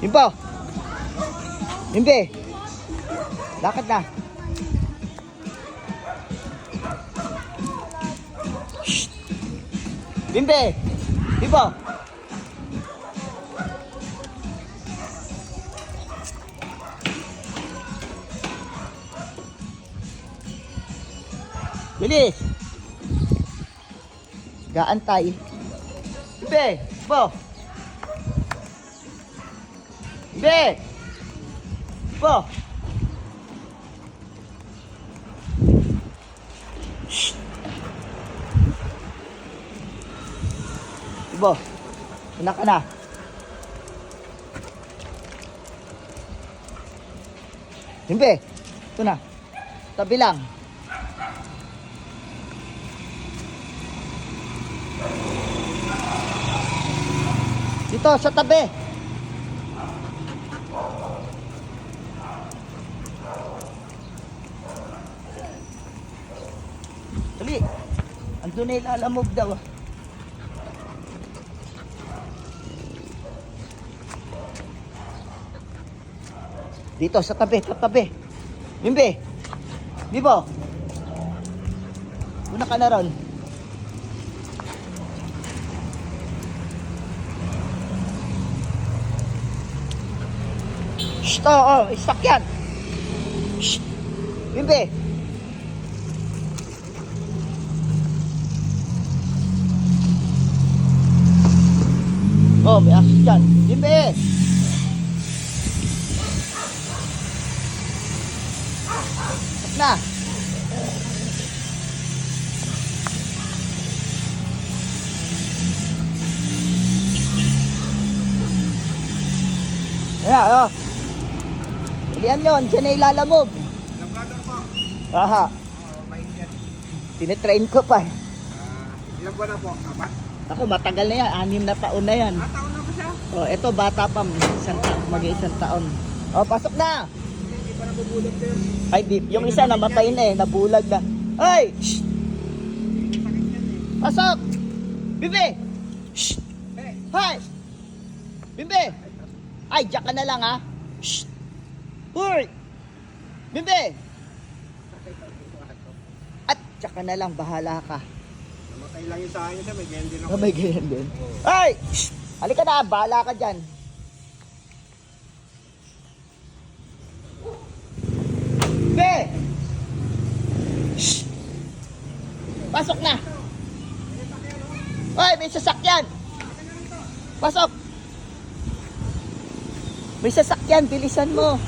Bimbo! Bimbe! Lakad na. Shh! Bimbe! Bimbo! Bilis! Gaantay. Bimbe! Bimbo! Bimbe! Bimbo! Shh! Bimbo! Una ka na. Bimbe! Ito na. Tabi lang. Dito, sa tabi. Dali. Andun na ilalamog daw. Dito, sa tabi, sa tabi. Bimbe. Bibo. Una ka na ron. Shh, istak yan. Shh. Bimbe. Oh, may aso dyan. Bimbe. Istak na. Ayan, oh. Ilihan yun, dyan na ilalamog. Ilang po? Aha. Mainit. Tinitrain ko pa. Ilang buwan na po? Apat? Ako, matagal na yan. 6 na taon na yan. Taon na ba siya? Oh, ito bata pa, mag-isang taon. Oh, pasok na. Hindi pa nabubulag sir. Ay, di, yung isa namatay na eh, nabulag na. Ay! Shh! Sakit yan eh. Pasok! Bimbe! Shh! Eh, Hi! Bimbe! Ay, diyan ka na lang ha. Shh! Hoy! Bimbe! At diyan ka na lang, bahala ka. namatay lang yung sa akin siya. May ganyan din ako. Oh, may ganyan din. Ay! Shh! Halika na, bahala ka dyan. Bimbe! Shh! Pasok na! Hoy, may sasakyan! Pasok! May sasakyan, bilisan mo.